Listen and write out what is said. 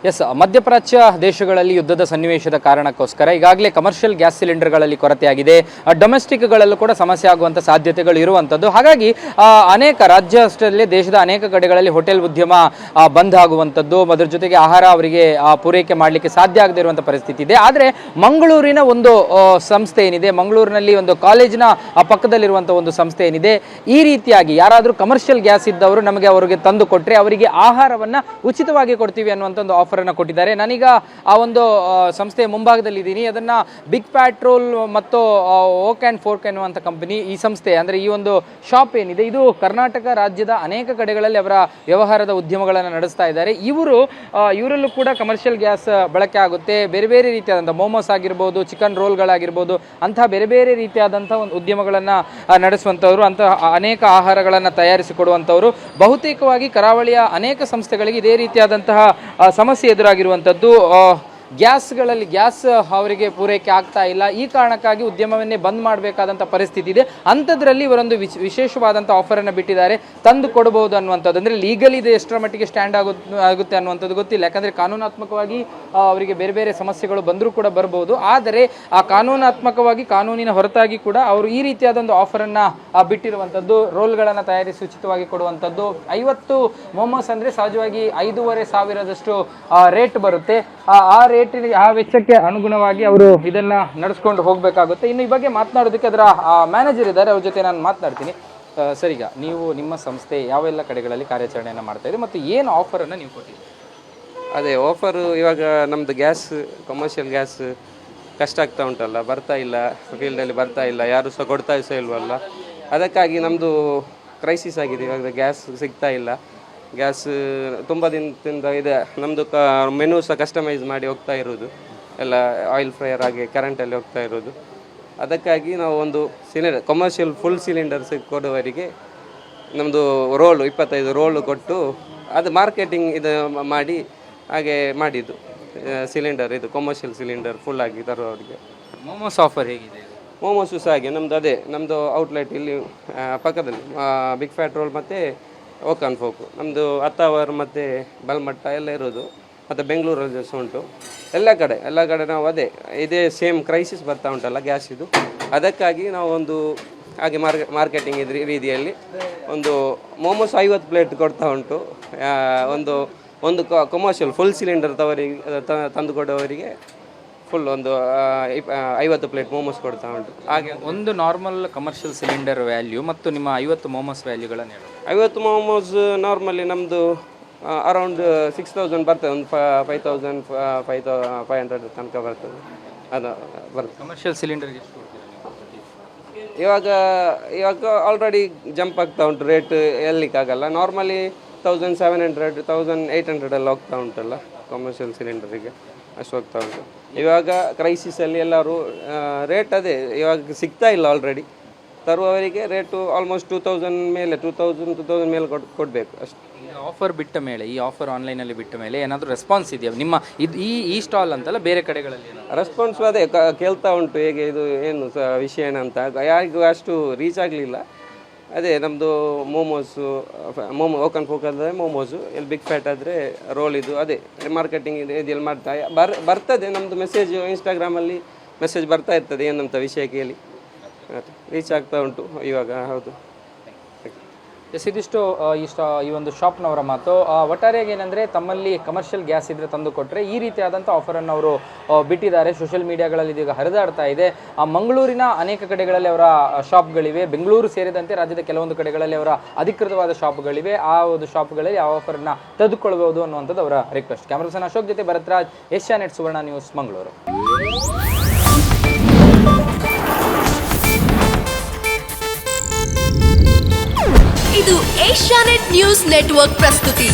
S, ಮಧ್ಯಪ್ರಾಚ್ಯ ದೇಶಗಳಲ್ಲಿ ಯುದ್ಧದ ಸನ್ನಿವೇಶದ ಕಾರಣಕ್ಕೋಸ್ಕರ ಈಗಾಗಲೇ ಕಮರ್ಷಿಯಲ್ ಗ್ಯಾಸ್ ಸಿಲಿಂಡರ್ಗಳಲ್ಲಿ ಕೊರತೆಯಾಗಿದೆ. ಡೊಮೆಸ್ಟಿಕ್ಗಳಲ್ಲೂ ಕೂಡ ಸಮಸ್ಯೆ ಆಗುವಂಥ ಸಾಧ್ಯತೆಗಳು ಇರುವಂಥದ್ದು. ಹಾಗಾಗಿ ಅನೇಕ ರಾಜ್ಯ ಅಷ್ಟರಲ್ಲಿ ದೇಶದ ಅನೇಕ ಕಡೆಗಳಲ್ಲಿ ಹೋಟೆಲ್ ಉದ್ಯಮ ಬಂದ್ ಆಗುವಂಥದ್ದು, ಅದರ ಜೊತೆಗೆ ಆಹಾರ ಅವರಿಗೆ ಪೂರೈಕೆ ಮಾಡಲಿಕ್ಕೆ ಸಾಧ್ಯ ಆಗದೇ ಇರುವಂಥ ಪರಿಸ್ಥಿತಿ ಇದೆ. ಆದರೆ ಮಂಗಳೂರಿನ ಒಂದು ಸಂಸ್ಥೆ ಏನಿದೆ, ಮಂಗಳೂರಿನಲ್ಲಿ ಒಂದು ಕಾಲೇಜಿನ ಪಕ್ಕದಲ್ಲಿರುವಂಥ ಒಂದು ಸಂಸ್ಥೆ ಏನಿದೆ, ಈ ರೀತಿಯಾಗಿ ಯಾರಾದರೂ ಕಮರ್ಷಿಯಲ್ ಗ್ಯಾಸ್ ಇದ್ದವರು ನಮಗೆ ಅವರಿಗೆ ತಂದು ಕೊಟ್ಟರೆ ಅವರಿಗೆ ಆಹಾರವನ್ನು ಉಚಿತವಾಗಿ ಕೊಡ್ತೀವಿ ಅನ್ನುವಂಥ ಒಂದು ಆಫರ್ ಅನ್ನು ಕೊಟ್ಟಿದ್ದಾರೆ. ನಾನೀಗ ಆ ಒಂದು ಸಂಸ್ಥೆಯ ಮುಂಭಾಗದಲ್ಲಿ ಇದ್ದೀನಿ. ಅದನ್ನ ಬಿಗ್ ಪ್ಯಾಟ್ರೋಲ್ ಮತ್ತು ಓಕ್ ಆ್ಯಂಡ್ ಫೋರ್ಕ್ ಎನ್ನುವಂಥ ಕಂಪನಿ, ಈ ಸಂಸ್ಥೆ ಅಂದರೆ ಈ ಒಂದು ಶಾಪ್ ಏನಿದೆ, ಇದು ಕರ್ನಾಟಕ ರಾಜ್ಯದ ಅನೇಕ ಕಡೆಗಳಲ್ಲಿ ಅವರ ವ್ಯವಹಾರದ ಉದ್ಯಮಗಳನ್ನು ನಡೆಸ್ತಾ ಇದ್ದಾರೆ. ಇವರಲ್ಲೂ ಕೂಡ ಕಮರ್ಷಿಯಲ್ ಗ್ಯಾಸ್ ಬಳಕೆ ಆಗುತ್ತೆ. ಬೇರೆ ಬೇರೆ ರೀತಿಯಾದಂಥ ಮೋಮೋಸ್ ಆಗಿರ್ಬೋದು, ಚಿಕನ್ ರೋಲ್ಗಳಾಗಿರ್ಬೋದು, ಅಂತಹ ಬೇರೆ ಬೇರೆ ರೀತಿಯಾದಂಥ ಒಂದು ಉದ್ಯಮಗಳನ್ನು ನಡೆಸುವಂಥವ್ರು, ಅಂತಹ ಅನೇಕ ಆಹಾರಗಳನ್ನು ತಯಾರಿಸಿಕೊಡುವಂಥವ್ರು. ಬಹುತೇಕವಾಗಿ ಕರಾವಳಿಯ ಅನೇಕ ಸಂಸ್ಥೆಗಳಿಗೆ ಇದೇ ರೀತಿಯಾದಂತಹ ಸಮಸ್ಯೆ ಎದುರಾಗಿರುವಂಥದ್ದು. ಗ್ಯಾಸ್ ಅವರಿಗೆ ಪೂರೈಕೆ ಆಗ್ತಾ ಇಲ್ಲ. ಈ ಕಾರಣಕ್ಕಾಗಿ ಉದ್ಯಮವನ್ನೇ ಬಂದ್ ಮಾಡಬೇಕಾದಂಥ ಪರಿಸ್ಥಿತಿ ಇದೆ. ಅಂಥದ್ರಲ್ಲಿ ಇವರೊಂದು ವಿಶೇಷವಾದಂಥ ಆಫರನ್ನು ಬಿಟ್ಟಿದ್ದಾರೆ, ತಂದು ಕೊಡಬಹುದು ಅನ್ನುವಂಥದ್ದು. ಅಂದರೆ ಲೀಗಲ್ ಇದೆ, ಎಷ್ಟರ ಮಟ್ಟಿಗೆ ಸ್ಟ್ಯಾಂಡ್ ಆಗುತ್ತೆ ಅನ್ನುವಂಥದ್ದು ಗೊತ್ತಿಲ್ಲ. ಯಾಕಂದರೆ ಕಾನೂನಾತ್ಮಕವಾಗಿ ಅವರಿಗೆ ಬೇರೆ ಬೇರೆ ಸಮಸ್ಯೆಗಳು ಬಂದರೂ ಕೂಡ ಬರ್ಬೋದು. ಆದರೆ ಆ ಕಾನೂನಾತ್ಮಕವಾಗಿ, ಕಾನೂನಿನ ಹೊರತಾಗಿ ಕೂಡ ಅವರು ಈ ರೀತಿಯಾದೊಂದು ಆಫರನ್ನು ಬಿಟ್ಟಿರುವಂಥದ್ದು. ರೋಲ್ಗಳನ್ನು ತಯಾರಿಸಿ ಉಚಿತವಾಗಿ ಕೊಡುವಂಥದ್ದು. 50 ಮೋಮೋಸ್ ಅಂದರೆ ಸಹಜವಾಗಿ 5,500 ರೇಟ್ ಬರುತ್ತೆ. ಆ ವೆಚ್ಚಕ್ಕೆ ಅನುಗುಣವಾಗಿ ಅವರು ಇದನ್ನ ನಡೆಸ್ಕೊಂಡು ಹೋಗಬೇಕಾಗುತ್ತೆ. ಇನ್ನು ಈ ಬಗ್ಗೆ ಮಾತನಾಡೋದಕ್ಕೆ ಅದರ ಮ್ಯಾನೇಜರ್ ಇದ್ದಾರೆ, ಅವ್ರ ಜೊತೆ ನಾನು ಮಾತನಾಡ್ತೀನಿ. ಸರ್, ಈಗ ನೀವು ನಿಮ್ಮ ಸಂಸ್ಥೆ ಯಾವೆಲ್ಲ ಕಡೆಗಳಲ್ಲಿ ಕಾರ್ಯಾಚರಣೆಯನ್ನು ಮಾಡ್ತಾ ಇದ್ದೀರಿ ಮತ್ತು ಏನು ಆಫರನ್ನು ನೀವು ಕೊಟ್ಟಿದ್ದೀರಿ? ಅದೇ ಆಫರು, ಇವಾಗ ನಮ್ಮದು ಗ್ಯಾಸ್, ಕಮರ್ಷಿಯಲ್ ಗ್ಯಾಸ್ ಕಷ್ಟ ಆಗ್ತಾ ಉಂಟಲ್ಲ, ಬರ್ತಾ ಇಲ್ಲ, ಫೀಲ್ಡಲ್ಲಿ ಬರ್ತಾ ಇಲ್ಲ, ಯಾರು ಸಹ ಕೊಡ್ತಾ ಸಹ ಇಲ್ವಲ್ಲ. ಅದಕ್ಕಾಗಿ ನಮ್ಮದು ಕ್ರೈಸಿಸ್ ಆಗಿದೆ. ಇವಾಗ ಗ್ಯಾಸ್ ಸಿಗ್ತಾ ಇಲ್ಲ. ಗ್ಯಾಸ್ ತುಂಬ ದಿನದಿಂದ ಇದೆ. ನಮ್ಮದು ಮೆನು ಸಹ ಕಸ್ಟಮೈಸ್ ಮಾಡಿ ಹೋಗ್ತಾ ಇರೋದು, ಎಲ್ಲ ಆಯಿಲ್ ಫ್ರೈಯರ್ ಆಗಿ ಕರೆಂಟಲ್ಲಿ ಹೋಗ್ತಾ ಇರೋದು. ಅದಕ್ಕಾಗಿ ನಾವು ಒಂದು ಸಿಲಿಂಡರ್, ಕಮರ್ಷಿಯಲ್ ಫುಲ್ ಸಿಲಿಂಡರ್ಸ್ ಕೊಡುವವರಿಗೆ ನಮ್ಮದು 25 ರೋಲು ಕೊಟ್ಟು ಅದು ಮಾರ್ಕೆಟಿಂಗ್ ಇದು ಮಾಡಿ ಹಾಗೆ ಮಾಡಿದ್ದು ಸಿಲಿಂಡರ್, ಇದು ಕಮರ್ಷಿಯಲ್ ಸಿಲಿಂಡರ್ ಫುಲ್ ಆಗಿ ತರುವವರಿಗೆ. ಮೋಮೋಸ್ ಆಫರ್ ಹೇಗಿದೆ? ಮೋಮೋಸು ಸಹ ಹಾಗೆ ನಮ್ಮದು ಔಟ್ಲೆಟ್ ಇಲ್ಲಿ ಪಕ್ಕದಲ್ಲಿ ಬಿಗ್ ಪ್ಯಾಟ್ರೋಲ್ ಮತ್ತು ಓಕ್ ಆ್ಯಂಡ್ ಫೋರ್ಕ್, ನಮ್ಮದು ಅತ್ತಾವರ್ ಮತ್ತು ಬಲ್ಮಟ್ಟ ಎಲ್ಲ ಇರೋದು. ಮತ್ತು ಬೆಂಗಳೂರಲ್ಲಿ ಸಹ ಉಂಟು. ಎಲ್ಲ ಕಡೆ ನಾವು ಇದೇ ಸೇಮ್ ಕ್ರೈಸಿಸ್ ಬರ್ತಾ ಉಂಟಲ್ಲ ಗ್ಯಾಸಿದು. ಅದಕ್ಕಾಗಿ ನಾವು ಒಂದು ಹಾಗೆ ಮಾರ್ಕೆಟಿಂಗ್ ರೀತಿಯಲ್ಲಿ ಒಂದು ಮೋಮೋಸ್ 50 ಪ್ಲೇಟ್ ಕೊಡ್ತಾ ಉಂಟು. ಒಂದು ಕಮರ್ಷಿಯಲ್ ಫುಲ್ ಸಿಲಿಂಡರ್ ತಂದು ಕೊಡೋವರಿಗೆ ಫುಲ್ ಒಂದು 50 ಪ್ಲೇಟ್ ಮೋಮೋಸ್ ಕೊಡ್ತಾ ಉಂಟು. ಹಾಗೆ ಒಂದು ನಾರ್ಮಲ್ ಕಮರ್ಷಿಯಲ್ ಸಿಲಿಂಡರ್ ವ್ಯಾಲ್ಯೂ ಮತ್ತು ನಿಮ್ಮ 50 ಮೋಮೋಸ್ ವ್ಯಾಲ್ಯೂಗಳನ್ನು ಹೇಳಿ. 50 ಮೋಮೋಸ್ ನಾರ್ಮಲಿ ನಮ್ಮದು ಅರೌಂಡ್ 6,000 ಬರ್ತದೆ. ಒಂದು 5,500 ತನಕ ಬರ್ತದೆ. ಅದು ಬರ್ತದೆ. ಕಮರ್ಷಿಯಲ್ ಸಿಲಿಂಡರ್ಗೆ ಎಷ್ಟು? ಇವಾಗ ಆಲ್ರೆಡಿ ಜಂಪ್ ಆಗ್ತಾ ಉಂಟು ರೇಟ್, ಎಲ್ಲಿಕ್ಕಾಗಲ್ಲ. ನಾರ್ಮಲಿ 1,700 1,800 ಎಲ್ಲ ಹೋಗ್ತಾ ಉಂಟಲ್ಲ ಕಮರ್ಷಿಯಲ್ ಸಿಲಿಂಡರಿಗೆ, ಅಷ್ಟು ಹೋಗ್ತಾ ಉಂಟು. ಇವಾಗ ಕ್ರೈಸಿಸಲ್ಲಿ ಎಲ್ಲರೂ ರೇಟ್ ಇವಾಗ ಸಿಗ್ತಾ ಇಲ್ಲ. ಆಲ್ರೆಡಿ ತರುವವರಿಗೆ ರೇಟು ಆಲ್ಮೋಸ್ಟ್ 2,000 ಮೇಲೆ ಕೊಡಬೇಕು ಅಷ್ಟು. ಆಫರ್ ಬಿಟ್ಟ ಮೇಲೆ, ಈ ಆಫರ್ ಆನ್ಲೈನಲ್ಲಿ ಬಿಟ್ಟ ಮೇಲೆ ಏನಾದರೂ ರೆಸ್ಪಾನ್ಸ್ ಇದೆಯಾ ನಿಮ್ಮ ಈ ಸ್ಟಾಲ್ ಅಂತಲ್ಲ, ಬೇರೆ ಕಡೆಗಳಲ್ಲಿ? ರೆಸ್ಪಾನ್ಸ್ ಕೇಳ್ತಾ ಉಂಟು, ಹೇಗೆ ಇದು ಏನು ವಿಷಯ ಏನಂತ. ಯಾರಿಗೂ ಅಷ್ಟು ರೀಚ್ ಆಗಲಿಲ್ಲ. ನಮ್ಮದು ಓಕ್ ಆ್ಯಂಡ್ ಫೋರ್ಕ್ ಆದರೆ ಮೋಮೋಸು, ಇಲ್ಲಿ ಬಿಗ್ ಫ್ಯಾಟ್ ಆದರೆ ರೋಲ್, ಇದು ಮಾರ್ಕೆಟಿಂಗ್ ಇದೆಲ್ಲ ಮಾಡ್ತಾ ಬರ್ತದೆ. ನಮ್ಮದು ಮೆಸೇಜ್ ಇನ್ಸ್ಟಾಗ್ರಾಮಲ್ಲಿ ಮೆಸೇಜ್ ಬರ್ತಾ ಇರ್ತದೆ ಏನಂತ ವಿಷಯ ಕೇಳಿ. ರೀಚ್ ಆಗ್ತಾ ಉಂಟು ಇವಾಗ. ಹೌದು. ಇದಿಷ್ಟು ಈ ಒಂದು ಶಾಪ್ನವರ ಮಾತು. ಒಟ್ಟಾರೆಯಾಗಿ ಏನಂದರೆ, ತಮ್ಮಲ್ಲಿ ಕಮರ್ಷಿಯಲ್ ಗ್ಯಾಸ್ ಇದ್ದರೆ ತಂದು ಕೊಟ್ಟರೆ ಈ ರೀತಿಯಾದಂಥ ಆಫರನ್ನು ಅವರು ಬಿಟ್ಟಿದ್ದಾರೆ. ಸೋಷಿಯಲ್ ಮೀಡಿಯಾಗಳಲ್ಲಿ ಇದೀಗ ಹರಿದಾಡ್ತಾ ಇದೆ. ಮಂಗಳೂರಿನ ಅನೇಕ ಕಡೆಗಳಲ್ಲಿ ಅವರ ಶಾಪ್ಗಳಿವೆ. ಬೆಂಗಳೂರು ಸೇರಿದಂತೆ ರಾಜ್ಯದ ಕೆಲವೊಂದು ಕಡೆಗಳಲ್ಲಿ ಅವರ ಅಧಿಕೃತವಾದ ಶಾಪ್ಗಳಿವೆ. ಆ ಒಂದು ಶಾಪ್ಗಳಲ್ಲಿ ಆ ಆಫರನ್ನು ತೆಗೆದುಕೊಳ್ಬೋದು ಅನ್ನುವಂಥದ್ದು ಅವರ ರಿಕ್ವೆಸ್ಟ್. ಕ್ಯಾಮರಾಸನ್ ಅಶೋಕ್ ಜೊತೆ ಭರತ್ರಾಜ್, ಏಷ್ಯಾನೆಟ್ ಸುವರ್ಣ ನ್ಯೂಸ್, ಮಂಗಳೂರು. ಇದು ಏಷ್ಯಾನೆಟ್ ನ್ಯೂಸ್ ನೆಟ್ವರ್ಕ್ ಪ್ರಸ್ತುತಿ.